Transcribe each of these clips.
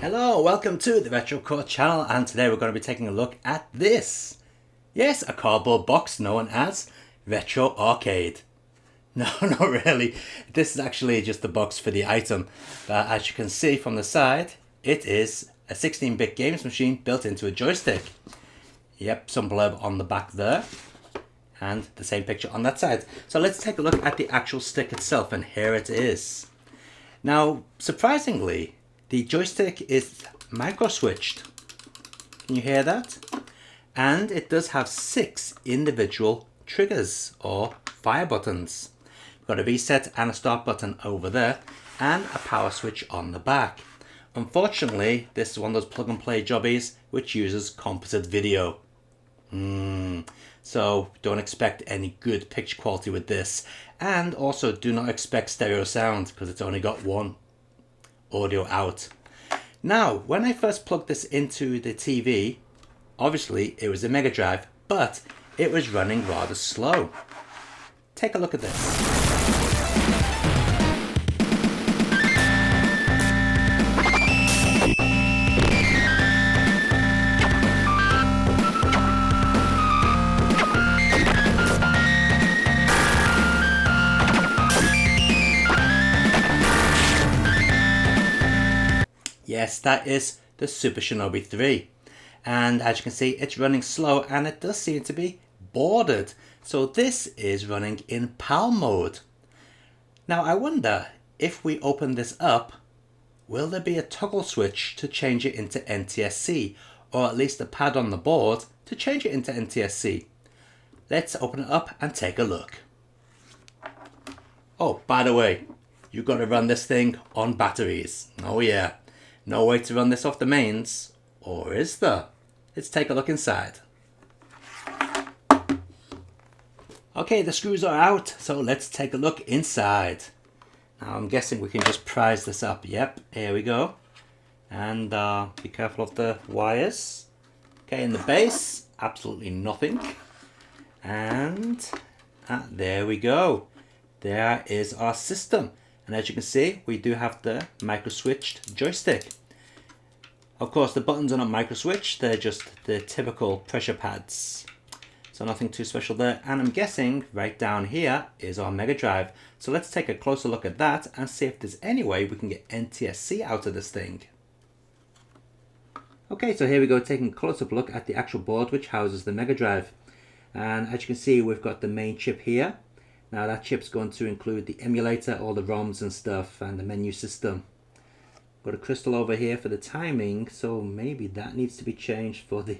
Hello, welcome to the Retro Core channel, and today we're going to be taking a look at this. Yes, a cardboard box known as Retro Arcade. No, not really. This is actually just the box for the item. But as you can see from the side, it is a 16-bit games machine built into a joystick. Yep, some blurb on the back there. And the same picture on that side. So let's take a look at the actual stick itself, and here it is. Now, surprisingly, the joystick is micro switched. Can you hear that? And it does have 6 individual triggers or fire buttons. We've got a reset and a start button over there, and a power switch on the back. Unfortunately, this is one of those plug and play jobbies which uses composite video. So don't expect any good picture quality with this, and also do not expect stereo sound because it's only got one audio out. Now, when I first plugged this into the TV, obviously it was a Mega Drive, but it was running rather slow. Take a look at this. Yes, that is the Super Shinobi 3. And as you can see, it's running slow and it does seem to be bordered. So this is running in PAL mode. Now I wonder, if we open this up, will there be a toggle switch to change it into NTSC? Or at least a pad on the board to change it into NTSC? Let's open it up and take a look. Oh, by the way, you've got to run this thing on batteries. Oh yeah. No way to run this off the mains, or is there? Let's take a look inside. Okay, the screws are out, so let's take a look inside. Now I'm guessing we can just prise this up. Yep, here we go. And be careful of the wires. Okay, in the base, absolutely nothing. And there we go. There is our system. And as you can see, we do have the micro switched joystick. Of course, the buttons are not micro switched, they're just the typical pressure pads. So nothing too special there. And I'm guessing right down here is our Mega Drive. So let's take a closer look at that and see if there's any way we can get NTSC out of this thing. Okay, so here we go, taking a close-up look at the actual board which houses the Mega Drive. And as you can see, we've got the main chip here. Now that chip's going to include the emulator, all the ROMs and stuff, and the menu system. Got a crystal over here for the timing, so maybe that needs to be changed for the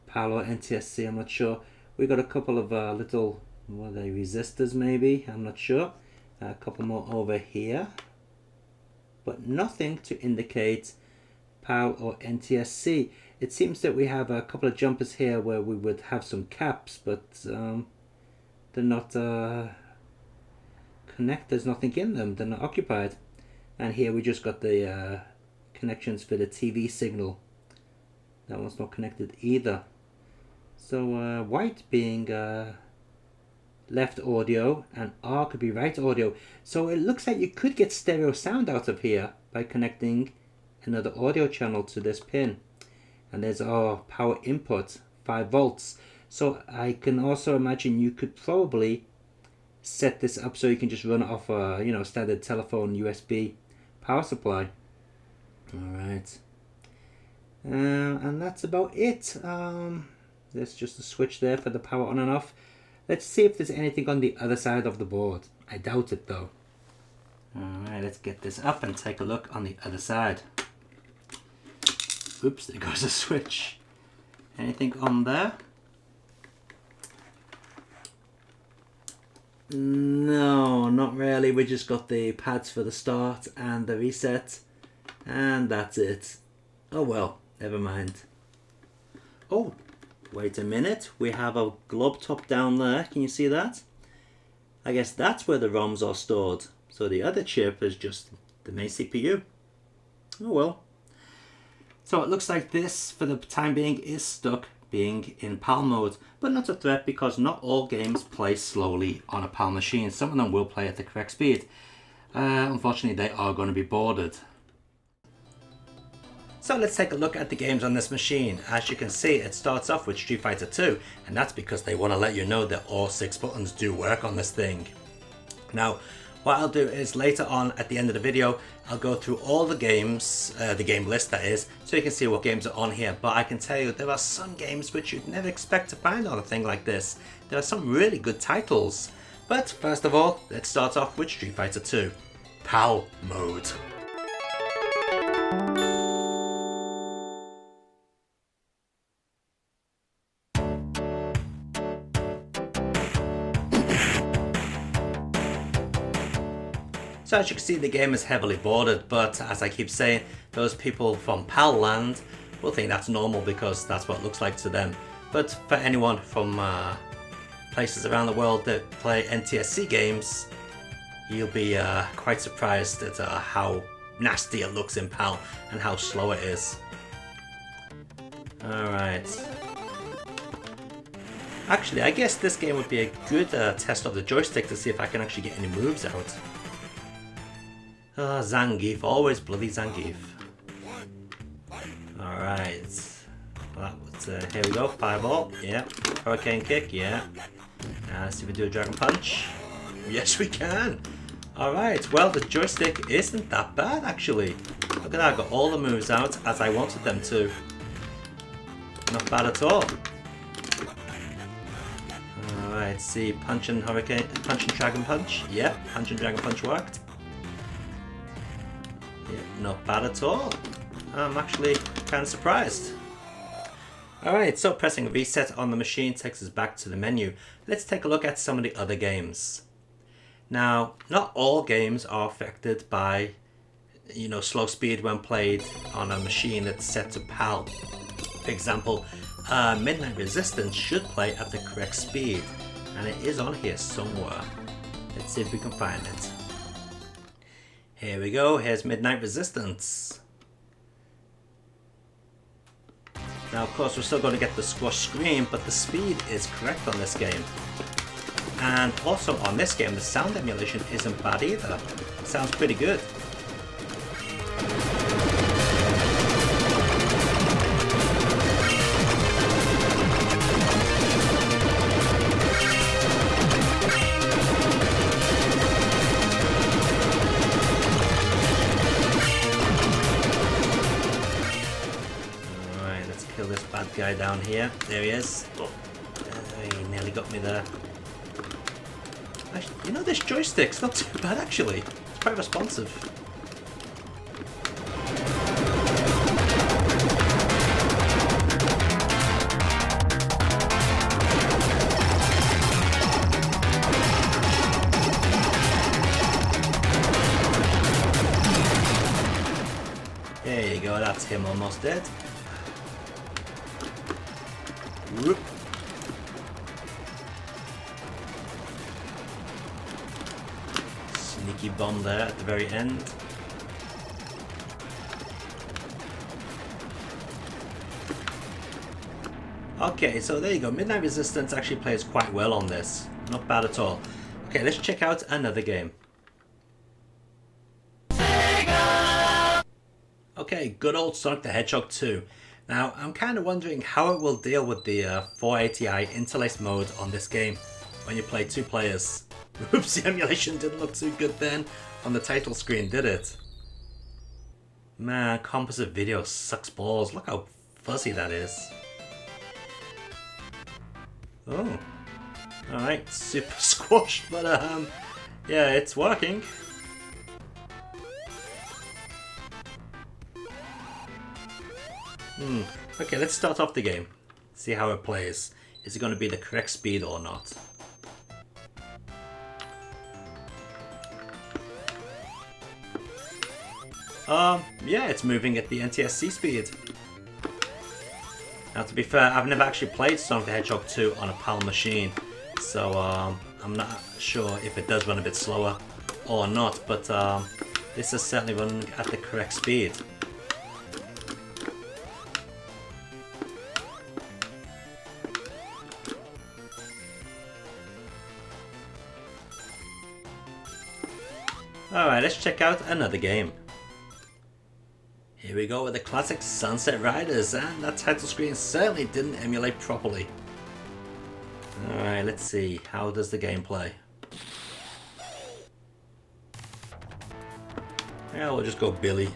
PAL or NTSC, I'm not sure. We've got a couple of little, what are they, resistors maybe, I'm not sure. A couple more over here. But nothing to indicate PAL or NTSC. It seems that we have a couple of jumpers here where we would have some caps, but they're not connected, there's nothing in them, they're not occupied. And here we just got the connections for the TV signal. That one's not connected either. So white being left audio and R could be right audio. So it looks like you could get stereo sound out of here by connecting another audio channel to this pin. And there's our power input, 5 volts. So I can also imagine you could probably set this up so you can just run it off a standard telephone USB power supply. Alright. And that's about it. There's just a switch there for the power on and off. Let's see if there's anything on the other side of the board. I doubt it though. Alright, let's get this up and take a look on the other side. Oops, there goes a switch. Anything on there? No, not really. We just got the pads for the start and the reset, and that's it. Oh well, never mind. Oh, wait a minute. We have a globe top down there. Can you see that? I guess that's where the ROMs are stored. So the other chip is just the main CPU. Oh well. So it looks like this, for the time being, is stuck being in PAL mode, but not a threat because not all games play slowly on a PAL machine. Some of them will play at the correct speed. Unfortunately, they are going to be bordered. So let's take a look at the games on this machine. As you can see, it starts off with Street Fighter 2, and that's because they want to let you know that all 6 buttons do work on this thing. Now, what I'll do is later on at the end of the video, I'll go through all the games, the game list that is, so you can see what games are on here. But I can tell you there are some games which you'd never expect to find on a thing like this. There are some really good titles. But first of all, let's start off with Street Fighter 2. PAL mode. So as you can see, the game is heavily bordered, but as I keep saying, those people from PAL land will think that's normal because that's what it looks like to them. But for anyone from places around the world that play NTSC games, you'll be quite surprised at how nasty it looks in PAL and how slow it is. Alright. Actually, I guess this game would be a good test of the joystick to see if I can actually get any moves out. Zangief, always bloody Zangief. Alright. Well, here we go, fireball, yeah. Hurricane kick, yeah. Let's see if we do a dragon punch. Yes, we can! Alright, well, the joystick isn't that bad actually. Look at that, I got all the moves out as I wanted them to. Not bad at all. Alright, see, punch and dragon punch. Yeah, punch and dragon punch worked. Yeah, not bad at all. I'm actually kind of surprised. Alright, so pressing reset on the machine takes us back to the menu. Let's take a look at some of the other games. Now, not all games are affected by, slow speed when played on a machine that's set to PAL. For example, Midnight Resistance should play at the correct speed, and it is on here somewhere. Let's see if we can find it. Here we go, here's Midnight Resistance. Now of course we're still going to get the squash screen, but the speed is correct on this game. And also on this game, the sound emulation isn't bad either. It sounds pretty good. Kill this bad guy down here. There he is. Oh, he nearly got me there. Actually, this joystick's not too bad actually. It's quite responsive. There you go, that's him almost dead. Whoop. Sneaky bomb there at the very end. Okay, so there you go. Midnight Resistance actually plays quite well on this. Not bad at all. Okay, let's check out another game. Okay, good old Sonic the Hedgehog 2. Now, I'm kind of wondering how it will deal with the 480i interlace mode on this game when you play 2 players. Oops, the emulation didn't look too good then on the title screen, did it? Man, composite video sucks balls. Look how fuzzy that is. Oh, alright, super squashed, but yeah, it's working. Okay, let's start off the game. See how it plays. Is it going to be the correct speed or not? Yeah, it's moving at the NTSC speed. Now to be fair, I've never actually played Sonic the Hedgehog 2 on a PAL machine, so I'm not sure if it does run a bit slower or not, but this is certainly running at the correct speed. Alright, let's check out another game. Here we go with the classic Sunset Riders, and that title screen certainly didn't emulate properly. Alright, let's see, how does the game play? Yeah, we'll just go Billy.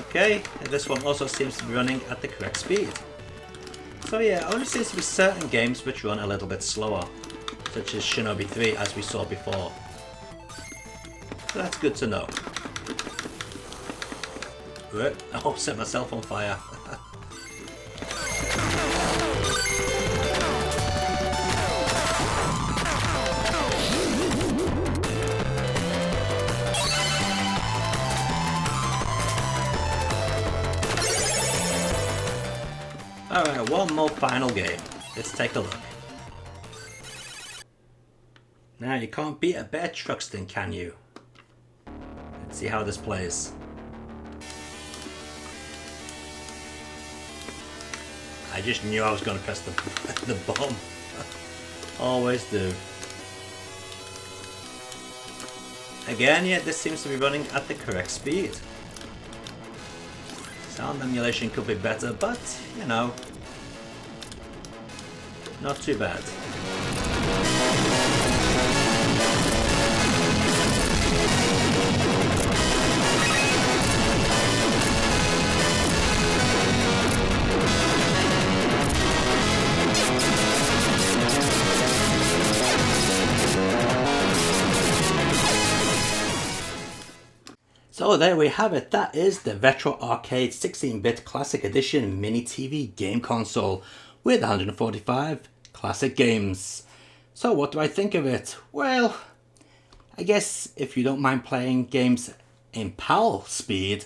Okay, and this one also seems to be running at the correct speed. So yeah, only seems to be certain games which run a little bit slower, such as Shinobi 3 as we saw before. So that's good to know. Oh, set myself on fire. Alright, one more final game. Let's take a look. Now, you can't beat a bear Truxton, can you? Let's see how this plays. I just knew I was going to press the bomb. Always do. Again, yeah, this seems to be running at the correct speed. Sound emulation could be better, but, you know, not too bad. So there we have it, that is the Retro Arcade 16-bit Classic Edition Mini TV game console with 145 classic games. So what do I think of it? Well, I guess if you don't mind playing games in PAL speed,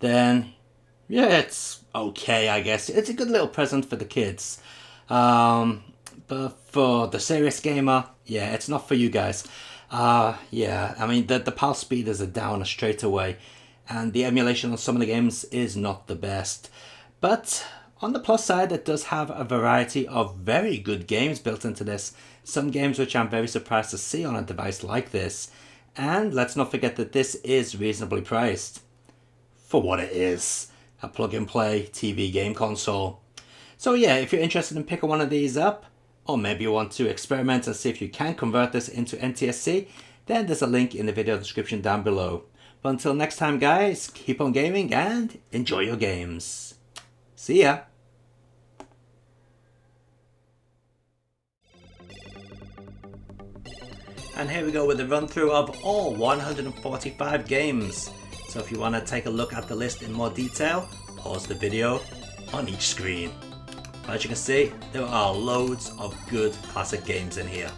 then yeah, it's okay, I guess. It's a good little present for the kids. But for the serious gamer, yeah, it's not for you guys. Yeah, I mean, the PAL speed is a downer straight away, and the emulation on some of the games is not the best. But on the plus side, it does have a variety of very good games built into this. Some games which I'm very surprised to see on a device like this. And let's not forget that this is reasonably priced for what it is, a plug-and-play TV game console. So yeah, if you're interested in picking one of these up, or maybe you want to experiment and see if you can convert this into NTSC, then there's a link in the video description down below. But until next time guys, keep on gaming and enjoy your games. See ya! And here we go with a run through of all 145 games. So if you want to take a look at the list in more detail, pause the video on each screen. As you can see, there are loads of good classic games in here.